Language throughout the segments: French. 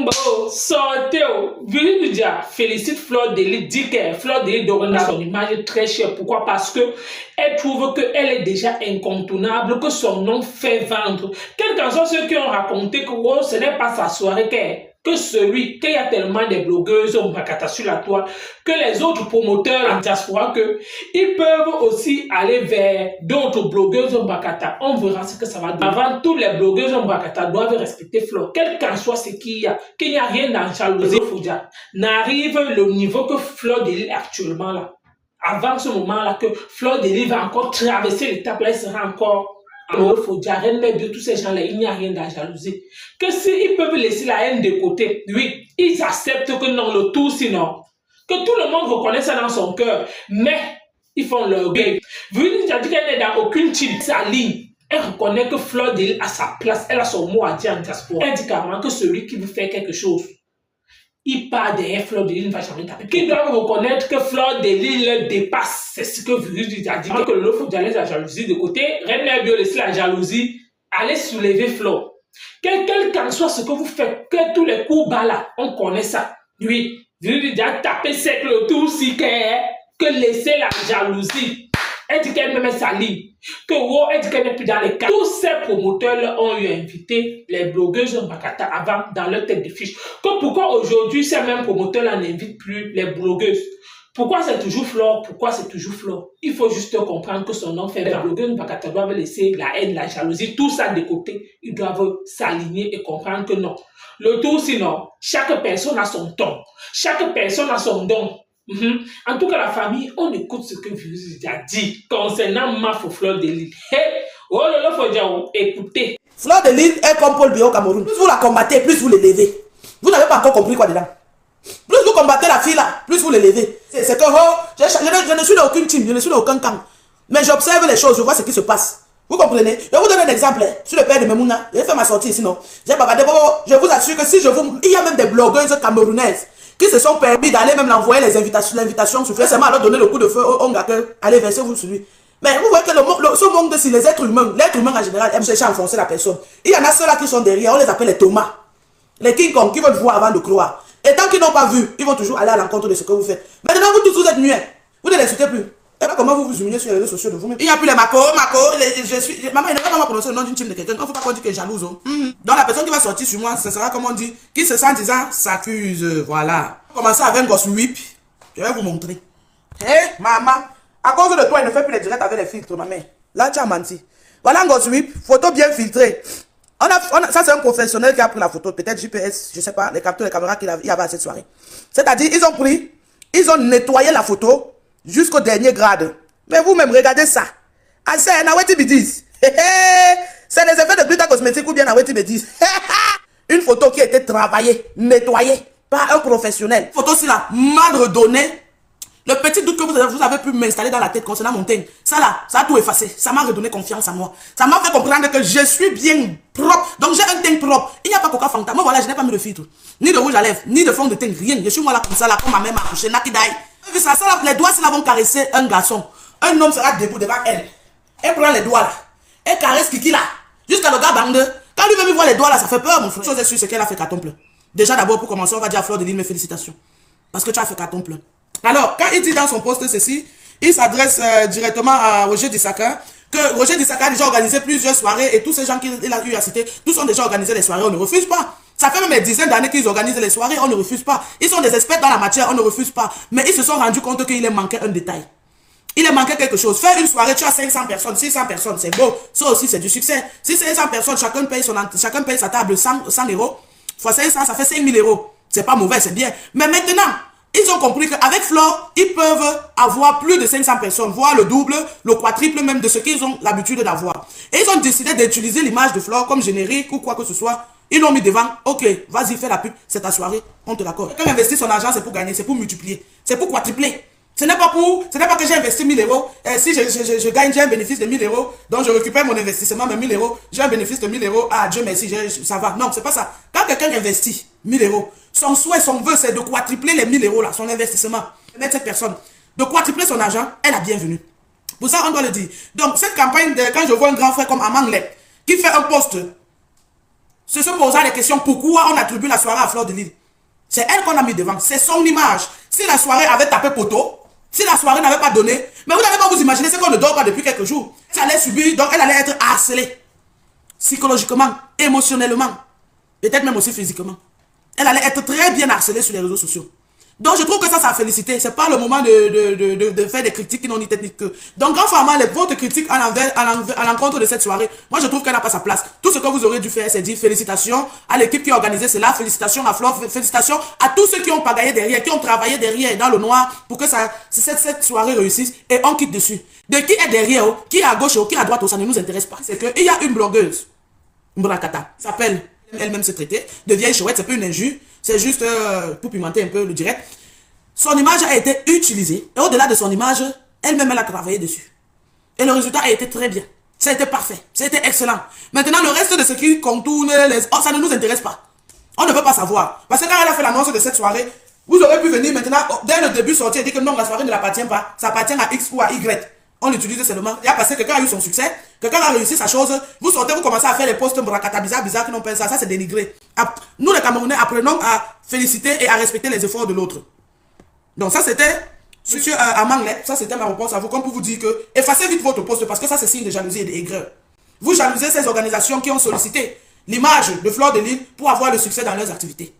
Bon, sortez, Viridia félicite Fleur Delis, dit que Fleur Delis donne son image très chère. Pourquoi? Parce que elle trouve qu'elle est déjà incontournable, que son nom fait vendre. Quels qu'en soient ceux qui ont raconté que oh, ce n'est pas sa soirée que celui, qu'il y a tellement de blogueuses au Mbakata sur la toile, que les autres promoteurs en diaspora, que ils peuvent aussi aller vers d'autres blogueuses au Mbakata. On verra ce que ça va donner. Avant, tous les blogueuses au Mbakata doivent respecter Fleur. Quel qu'en soit ce qu'il y a rien dans jalousie, n'arrive le niveau que Fleur Delis est actuellement là. Avant ce moment-là, que Fleur Delis va encore traverser l'étape là, il sera encore. Alors, il faut dire, tous ces gens-là, il n'y a rien de la jalousie. Que s'ils peuvent laisser la haine de côté, oui, ils acceptent que non, le tout, sinon, que tout le monde reconnaît ça dans son cœur, mais ils font leur game. Viridia dit qu'elle n'est dans aucune team, sa ligne. Elle reconnaît que Fleur Delis a sa place, elle a son mot à dire en diaspora. Elle dit carrément que celui qui veut faire quelque chose, il part derrière Fleur Delis, ne va jamais taper. Qui doivent reconnaître que Fleur Delis le dépasse. C'est ce que Viridia dit. Que le faut laisser la jalousie de côté. Reine Mère Bio laisser la jalousie. Allez soulever Fleur. Quel qu'en soit ce que vous faites, que tous les coups bas là, on connaît ça. Oui, Viridia taper sec le tout si que laisser la jalousie. Elle dit qu'elle même sa ligne. Que wow, elle dit qu'elle n'est plus dans les cas. Tous ces promoteurs ont eu invité les blogueuses de Mbakata avant dans leur tête de fiche. Que pourquoi aujourd'hui ces mêmes promoteurs-là n'invitent plus les blogueuses? Pourquoi c'est toujours Fleur? Pourquoi c'est toujours Fleur? Il faut juste comprendre que son nom fait. Les blogueuses de Mbakata doivent laisser la haine, la jalousie, tout ça de côté. Ils doivent s'aligner et comprendre que non. Le tout sinon, chaque personne a son ton. Chaque personne a son don. En tout cas, la famille, on écoute ce que Viridia dit concernant Mafo Fleur Delis. Hey, oh là faut dire, écoutez. Fleur Delis est comme Paul Biya au Cameroun. Plus vous la combattez, plus vous l'élevez. Vous n'avez pas encore compris quoi dedans. Plus vous combattez la fille là, plus vous l'élevez. C'est que oh, je ne suis dans aucune team, je ne suis dans aucun camp. Mais j'observe les choses, je vois ce qui se passe. Vous comprenez? Je vais vous donner un exemple. Sur le père de Memouna, j'ai fait ma sortie ici, non? Je vous assure que si je vous... Il y a même des blogueuses camerounaises qui se sont permis d'aller même l'envoyer les invitations sur Facebook, alors donner le coup de feu au Onga que allez versez-vous sur lui. Mais vous voyez que ce monde de les êtres humains, l'être humain en général aime chercher à enfoncer la personne. Il y en a ceux-là qui sont derrière, on les appelle les Thomas. Les King Kong qui veulent voir avant de croire. Et tant qu'ils n'ont pas vu, ils vont toujours aller à l'encontre de ce que vous faites. Maintenant, vous tous vous êtes muets. Vous ne les insultez plus. Et là, comment vous vous humiliez sur les réseaux sociaux de vous-même? Il n'y a plus les Mako, maman, il ne va pas prononcer le nom d'une team de quelqu'un. Il ne faut pas qu'on dise qu'elle est jalouse. Donc la personne qui va sortir sur moi, ce sera comme on dit, qui se sent disant, s'accuse. Voilà. Commencez avec un gosse whip. Je vais vous montrer. Hé, maman, à cause de toi, il ne fait plus les directs avec les filtres, ma mère. Là, tu as menti. Voilà un gosse whip, photo bien filtrée. Ça, c'est un professionnel qui a pris la photo. Peut-être GPS, je ne sais pas, les capteurs, les caméras qu'il y avait à cette soirée. C'est-à-dire, ils ont nettoyé la photo jusqu'au dernier grade. Mais vous-même, regardez ça. Ah, c'est Naweti Bidis. C'est les effets de gluta cosmétique ou bien Naweti Bidis. Une photo qui a été travaillée, nettoyée par un professionnel. Photo-ci là, mal redonnée. Le petit doute que vous avez pu m'installer dans la tête concernant mon teint, ça là, ça a tout effacé. Ça m'a redonné confiance en moi. Ça m'a fait comprendre que je suis bien propre. Donc j'ai un teint propre. Il n'y a pas Coca Fanta. Moi voilà, je n'ai pas mis de filtre. Ni de rouge à lèvres, ni de fond de teint, rien. Je suis moi là comme ça, là, comme ma mère m'a couché. Nakidai. Ça, les doigts, s'ils vont caresser un garçon. Un homme sera debout devant elle. Elle prend les doigts là. Elle caresse Kiki là. Jusqu'à le gars bande. Quand lui veut voir les doigts là, ça fait peur, mon frère. Chose est sûre, c'est qu'elle a fait carton plein. Déjà d'abord, pour commencer, on va dire à Fleur Delis, mes félicitations. Parce que tu as fait carton plein. Alors, quand il dit dans son poste ceci, il s'adresse directement à Roger Dissaka, que Roger Dissaka a déjà organisé plusieurs soirées et tous ces gens qu'il a eu à citer, tous ont déjà organisé les soirées, on ne refuse pas. Ça fait même des dizaines d'années qu'ils organisent les soirées, on ne refuse pas. Ils sont des experts dans la matière, on ne refuse pas. Mais ils se sont rendus compte qu'il leur manquait un détail. Il leur manquait quelque chose. Faire une soirée, tu as 500 personnes, 600 personnes, c'est beau. Ça aussi, c'est du succès. Si c'est 500 personnes, chacun paye sa table 100 euros. Fois 500, ça fait 5000 euros. C'est pas mauvais, c'est bien. Mais maintenant, ils ont compris qu'avec Fleur, ils peuvent avoir plus de 500 personnes, voire le double, le quadruple même de ce qu'ils ont l'habitude d'avoir. Et ils ont décidé d'utiliser l'image de Fleur comme générique ou quoi que ce soit. Ils l'ont mis devant. Ok, vas-y, fais la pub, c'est ta soirée, on te l'accorde. Quand on investit son argent, c'est pour gagner, c'est pour multiplier, c'est pour quadrupler. Ce n'est pas que j'ai investi 1000 euros. Si je gagne, j'ai un bénéfice de 1000 euros. Donc je récupère mon investissement de 1000 euros. J'ai un bénéfice de 1000 euros. Ah, Dieu merci, ça va. Non, c'est pas ça. Quand quelqu'un investit 1000 euros, son souhait, son vœu, c'est de quadrupler les 1000 euros là, son investissement. Mettre cette personne, de quadrupler son argent, elle a bienvenue. Pour ça, on doit le dire. Donc, cette campagne, quand je vois un grand frère comme Amanglep, qui fait un post se posant les questions pourquoi on attribue la soirée à Fleur de Lys. C'est elle qu'on a mis devant, c'est son image. Si la soirée avait tapé poteau, si la soirée n'avait pas donné, mais vous n'avez pas vous imaginer, c'est qu'on ne dort pas depuis quelques jours. Si elle allait subir, donc elle allait être harcelée. Psychologiquement, émotionnellement, peut-être même aussi physiquement. Elle allait être très bien harcelée sur les réseaux sociaux. Donc je trouve que ça a félicité. C'est pas le moment de faire des critiques qui n'ont ni tête ni queue. Donc grand format, votre critique à l'encontre de cette soirée, moi je trouve qu'elle n'a pas sa place. Tout ce que vous aurez dû faire, c'est dire félicitations à l'équipe qui a organisé cela, félicitations à Flore, félicitations à tous ceux qui ont pagaillé derrière, qui ont travaillé derrière dans le noir pour que cette soirée réussisse et on quitte dessus. De qui est derrière, qui est à gauche ou qui est à droite, ça ne nous intéresse pas. C'est qu'il y a une blogueuse, Mbrakata, s'appelle elle-même se traiter de vieille chouette, c'est pas une injure, c'est juste pour pimenter un peu le direct. Son image a été utilisée et au-delà de son image, elle-même elle a travaillé dessus. Et le résultat a été très bien. Ça a été parfait, ça a été excellent. Maintenant, le reste de ce qui contourne, ça ne nous intéresse pas. On ne veut pas savoir. Parce que quand elle a fait l'annonce de cette soirée, vous aurez pu venir maintenant, dès le début sortir et dire que non, la soirée ne l'appartient pas, ça appartient à X ou à Y. On l'utilise seulement. Il y a passé, quelqu'un a eu son succès, quelqu'un a réussi sa chose, vous sortez, vous commencez à faire les posts Mbrakata bizarres qui n'ont pas ça, c'est dénigré. Nous les Camerounais apprenons à féliciter et à respecter les efforts de l'autre. Donc ça c'était, monsieur Amanglais, ça c'était ma réponse à vous, comme pour vous dire que effacez vite votre post parce que ça c'est signe de jalousie et d'aigreur. Vous jalousez ces organisations qui ont sollicité l'image de Fleur de Lys pour avoir le succès dans leurs activités.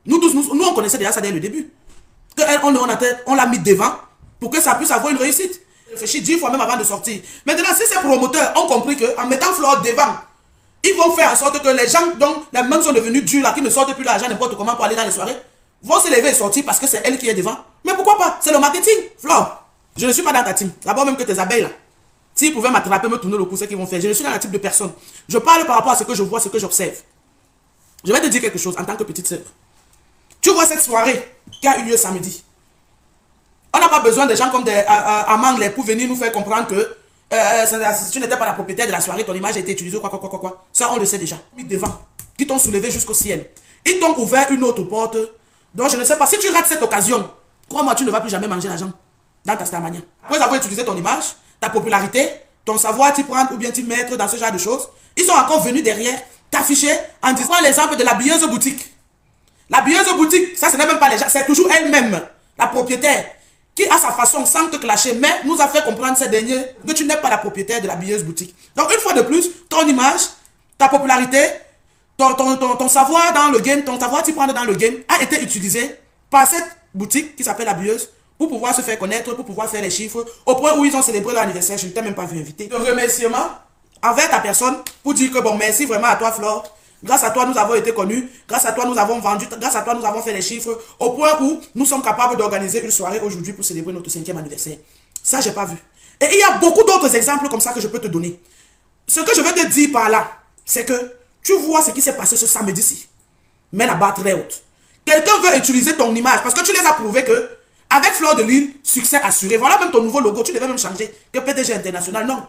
Nous tous, nous on connaissait déjà ça dès le début. On l'a mis devant pour que ça puisse avoir une réussite. Réfléchis 10 fois même avant de sortir. Maintenant, si ces promoteurs ont compris qu'en mettant Flore devant, ils vont faire en sorte que les gens dont les mains sont devenues dures, là, qui ne sortent plus l'argent n'importe comment pour aller dans les soirées, vont se lever et sortir parce que c'est elle qui est devant. Mais pourquoi pas? C'est le marketing. Flore, je ne suis pas dans ta team. D'abord même que tes abeilles là. S'ils pouvaient m'attraper, me tourner le cou, c'est ce qu'ils vont faire. Je ne suis dans la type de personne. Je parle par rapport à ce que je vois, ce que j'observe. Je vais te dire quelque chose en tant que petite sœur. Tu vois cette soirée qui a eu lieu samedi. On n'a pas besoin de gens comme des Amanglais pour venir nous faire comprendre que tu n'étais pas la propriétaire de la soirée, ton image a été utilisée, quoi. Ça, on le sait déjà. Mis devant, qui t'ont soulevé jusqu'au ciel. Ils t'ont ouvert une autre porte. Donc, je ne sais pas, si tu rates cette occasion, crois-moi, tu ne vas plus jamais manger l'argent dans ta starmania. Après avoir utilisé ton image, ta popularité, ton savoir t'y prendre ou bien t'y mettre dans ce genre de choses, ils sont encore venus derrière t'afficher en disant l'exemple de la billeuse boutique. La billeuse boutique, ça, ce n'est même pas les gens, c'est toujours elle-même, la propriétaire, qui a sa façon sans te clasher, mais nous a fait comprendre ces derniers que tu n'es pas la propriétaire de la billeuse boutique. Donc une fois de plus, ton image, ta popularité, ton savoir dans le game, ton savoir t'y prendre dans le game a été utilisé par cette boutique qui s'appelle la billeuse pour pouvoir se faire connaître, pour pouvoir faire les chiffres, au point où ils ont célébré leur anniversaire. Je ne t'ai même pas vu inviter. De remerciement envers ta personne pour dire que bon, merci vraiment à toi Flore. Grâce à toi, nous avons été connus. Grâce à toi, nous avons vendu. Grâce à toi, nous avons fait les chiffres. Au point où nous sommes capables d'organiser une soirée aujourd'hui pour célébrer notre 5e anniversaire. Ça, j'ai pas vu. Et il y a beaucoup d'autres exemples comme ça que je peux te donner. Ce que je veux te dire par là, c'est que tu vois ce qui s'est passé ce samedi-ci. Mets la barre très haute. Quelqu'un veut utiliser ton image parce que tu les as prouvé que avec Fleur de Lys, succès assuré. Voilà même ton nouveau logo. Tu devais même changer que PDG international. Non.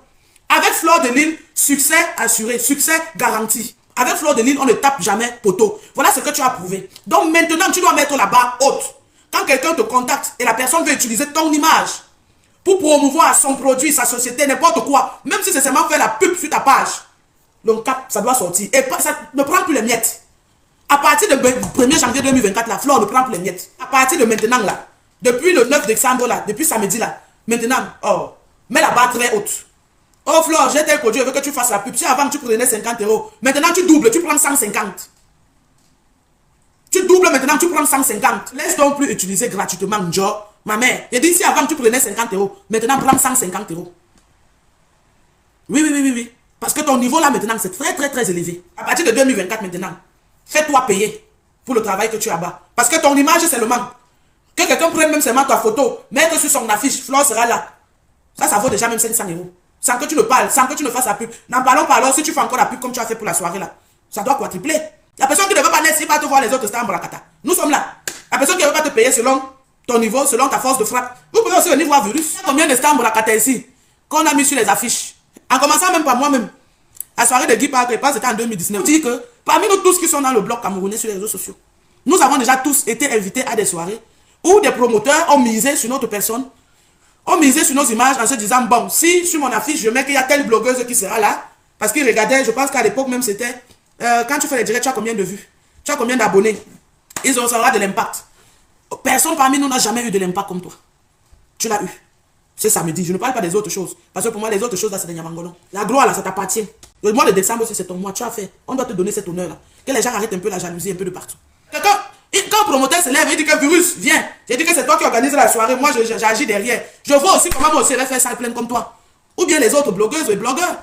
Avec Fleur de Lys, succès assuré, succès garanti. Avec Fleur de Lys, on ne tape jamais poteau. Voilà ce que tu as prouvé. Donc maintenant, tu dois mettre la barre haute. Quand quelqu'un te contacte et la personne veut utiliser ton image pour promouvoir son produit, sa société, n'importe quoi, même si c'est seulement faire la pub sur ta page, donc ça doit sortir. Et ça ne prend plus les miettes. À partir du 1er janvier 2024, la Flore ne prend plus les miettes. À partir de maintenant, là, depuis le 9 décembre, là, depuis samedi, là, maintenant, oh, mets la barre très haute. Oh Flore, j'ai tel produit, je veux que tu fasses la pub. Si avant tu prenais 50 €, maintenant tu doubles, tu prends 150. Tu doubles maintenant, tu prends 150. Laisse donc plus utiliser gratuitement, Joe. Ma mère, j'ai dit si avant tu prenais 50 €, maintenant prends 150 €. Oui. Parce que ton niveau là maintenant, c'est très élevé. À partir de 2024 maintenant, fais-toi payer pour le travail que tu as bas. Parce que ton image, c'est le manque. Que quelqu'un prenne même seulement ta photo, mettre sur son affiche, Flore sera là. Ça vaut déjà même 500 €. Sans que tu ne parles, sans que tu ne fasses la pub. N'en parlons pas alors si tu fais encore la pub comme tu as fait pour la soirée là. Ça doit quadrupler. La personne qui ne veut pas naître, pas te voir les autres stars en Mbrakata. Nous sommes là. La personne qui ne veut pas te payer selon ton niveau, selon ta force de frappe. Vous pouvez aussi venir voir Virus. Il y a combien de stars en Mbrakata ici qu'on a mis sur les affiches? En commençant même par moi-même. La soirée de Guy Parker, c'était en 2019. Je dis que parmi nous tous qui sont dans le bloc camerounais sur les réseaux sociaux, nous avons déjà tous été invités à des soirées où des promoteurs ont misé sur notre personne, ont misé sur nos images en se disant, bon, si sur mon affiche, je mets qu'il y a telle blogueuse qui sera là, parce qu'ils regardaient, je pense qu'à l'époque même c'était quand tu fais les directs, tu as combien de vues? Tu as combien d'abonnés? Ils auront de l'impact. Personne parmi nous n'a jamais eu de l'impact comme toi. Tu l'as eu. C'est samedi. Je ne parle pas des autres choses. Parce que pour moi, les autres choses, là, c'est des Nyamangolons. La gloire, là, ça t'appartient. Le mois de décembre aussi, c'est ton mois. Tu as fait. On doit te donner cet honneur-là. Que les gens arrêtent un peu la jalousie, un peu de partout. Quand un promoteur se lève et dit que virus, viens. J'ai dit que c'est toi qui organise la soirée. Moi, j'agis derrière. Je vois aussi comment moi aussi faire ça plein comme toi. Ou bien les autres blogueuses et blogueurs.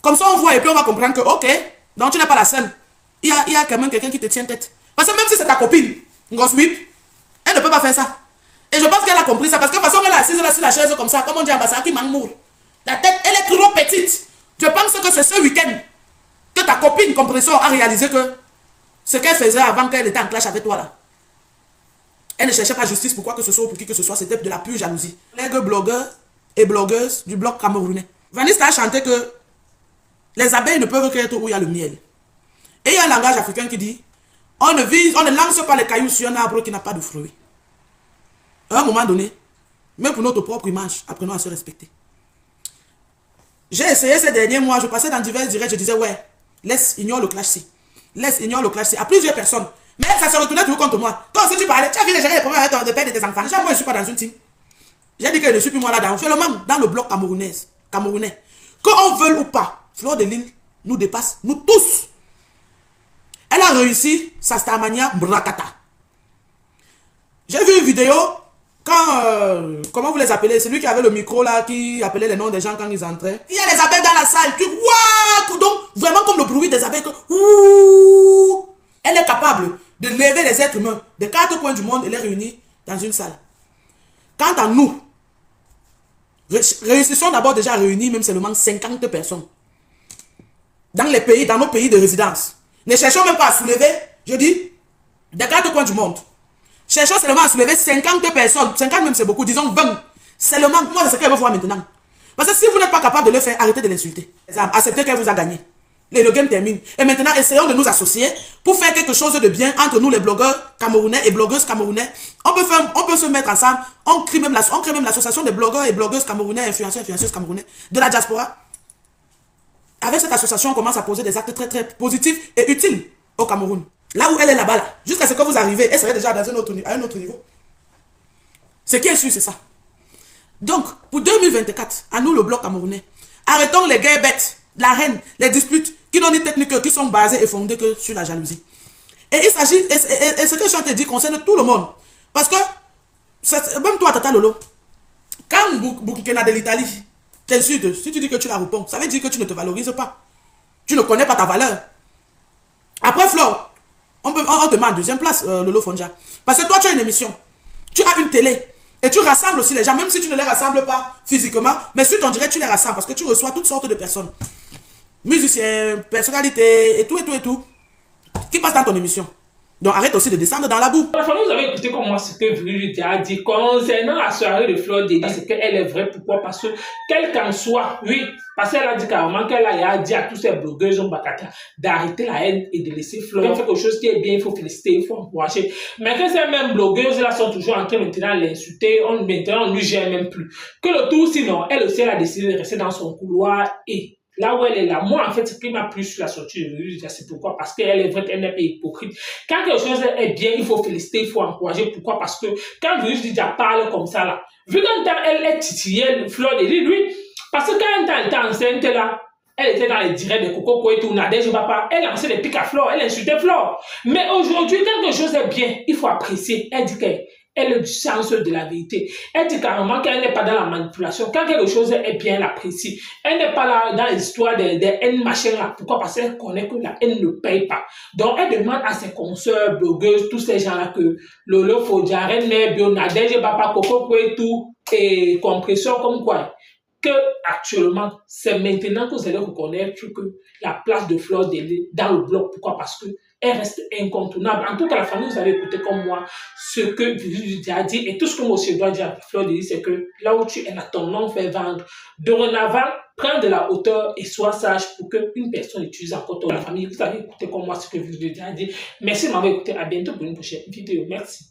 Comme ça, on voit et puis on va comprendre que, ok, donc tu n'es pas la seule. Il y a quand même quelqu'un qui te tient tête. Parce que même si c'est ta copine, Ngoswip, elle ne peut pas faire ça. Et je pense qu'elle a compris ça. Parce que de toute façon, elle est assise là sur la chaise comme ça, comme on dit en Bassa, qui m'amour. La tête, elle est trop petite. Je pense que c'est ce week-end que ta copine compression a réalisé que ce qu'elle faisait avant qu'elle était en clash avec toi là. Elle ne cherchait pas justice pour quoi que ce soit ou pour qui que ce soit. C'était de la pure jalousie. Les blogueurs et blogueuses du bloc camerounais. Vanessa a chanté que les abeilles ne peuvent qu'être où il y a le miel. Et il y a un langage africain qui dit on ne lance pas les cailloux sur un arbre qui n'a pas de fruits. À un moment donné, même pour notre propre image, apprenons à se respecter. J'ai essayé ces derniers mois, je passais dans divers directs, je disais ouais, ignore le clash-ci. Ignore le clash-ci à plusieurs personnes. Mais ça se retournait toujours contre moi. Toi aussi tu parlais, tu as vu les gérer les problèmes avec de père de tes enfants. Déjà moi je ne suis pas dans une team. J'ai dit que je ne suis plus moi là-dedans. Seulement dans le bloc camerounais. Qu'on veuille ou pas, Fleur de Lille nous dépasse, nous tous. Elle a réussi sa Starmania Mbrakata. J'ai vu une vidéo quand, comment vous les appelez? Celui qui avait le micro là, qui appelait les noms des gens quand ils entraient. Il y a des abeilles dans la salle. Tu vois, donc vraiment comme le bruit des abeilles. Ouh, elle est capable de lever les êtres humains des 4 coins du monde et les réunir dans une salle. Quant à nous, réussissons d'abord déjà à réunir même seulement 50 personnes. Dans les pays, dans nos pays de résidence. Ne cherchons même pas à soulever, je dis, des 4 coins du monde. Cherchons seulement à soulever 50 personnes. 50 même c'est beaucoup, disons 20. Seulement, moi c'est ce qu'elle veut voir maintenant. Parce que si vous n'êtes pas capable de le faire, arrêtez de l'insulter. Acceptez qu'elle vous a gagné. Le game termine. Et maintenant, essayons de nous associer pour faire quelque chose de bien entre nous les blogueurs camerounais et blogueuses camerounais. On peut se mettre ensemble. On crée même l'association des blogueurs et blogueuses camerounais, influenceuses camerounais de la diaspora. Avec cette association, on commence à poser des actes très très positifs et utiles au Cameroun. Là où elle est là-bas, là, jusqu'à ce que vous arrivez, elle serait déjà à un autre niveau. Ce qui est sûr, c'est ça. Donc, pour 2024, à nous le bloc camerounais, arrêtons les guerres bêtes, la haine, les disputes qui n'ont ni technique, qui sont basées et fondées que sur la jalousie. Et il s'agit, et ce que je suis en train de dire concerne tout le monde. Parce que, même toi, Tata Lolo, quand Boukikena de l'Italie t'insulte, si tu dis que tu la réponds, ça veut dire que tu ne te valorises pas. Tu ne connais pas ta valeur. Après, Flore, on te met en deuxième place, Lolo Fonja. Parce que toi, tu as une émission. Tu as une télé. Et tu rassembles aussi les gens, même si tu ne les rassembles pas physiquement, mais sur ton direct, tu les rassembles parce que tu reçois toutes sortes de personnes. Musiciens, personnalités, et tout, qui passent dans ton émission. Donc arrête aussi de descendre dans la boue. Vous avez écouté comme moi ce que Virginie a dit concernant la soirée de Fleur de Lys, c'est qu'elle est vraie. Pourquoi? Parce que, quel qu'en soit, oui, parce qu'elle a dit carrément qu'elle a dit à tous ces blogueurs d'arrêter la haine et de laisser Fleur. Elle fait quelque chose qui est bien, il faut féliciter, il faut encourager. Mais que ces mêmes blogueuses là sont toujours en train maintenant de l'insulter, maintenant on ne lui gère même plus. Que le tout, sinon, elle aussi elle a décidé de rester dans son couloir et là où elle est là, moi en fait, ce qui m'a plu sur la sortie de Virginie, c'est pourquoi? Parce qu'elle est vraie, elle n'est pas hypocrite. Quand quelque chose est bien, il faut féliciter, il faut encourager. Pourquoi? Parce que quand Virginie parle comme ça là, vu qu'un temps elle est titillée, Fleur de Lys, lui, parce que quand un temps elle était enceinte là, elle était dans les directs de Coco et tout, Nadège Papa, elle lançait des pics à Flore, elle insultait Flore. Mais aujourd'hui, quand quelque chose est bien, il faut apprécier. Elle dit qu'elle est du sens de la vérité. Elle dit carrément qu'elle n'est pas dans la manipulation. Quand quelque chose est bien, elle apprécie. Elle n'est pas là dans l'histoire des haines machin là. Pourquoi? Parce qu'elle connaît que la haine ne paye pas. Donc elle demande à ses consoeurs, blogueuses, tous ces gens-là que Lolo Fonja, René, Bio, Nadège Papa, Coco et tout, et compression comme quoi. Que actuellement, c'est maintenant que vous allez reconnaître que la place de Fleur de Lys dans le bloc. Pourquoi? Parce que elle reste incontournable. En tout cas, la famille, vous avez écouté comme moi ce que Virginie a dit et tout ce que moi aussi je dois dire à Fleur de Lys, c'est que là où tu es là, ton nom fait vendre. Dorénavant, prends de la hauteur et sois sage pour qu'une personne utilise encore ton. La famille, vous avez écouté comme moi ce que Virginie a dit. Merci de m'avoir écouté. À bientôt pour une prochaine vidéo. Merci.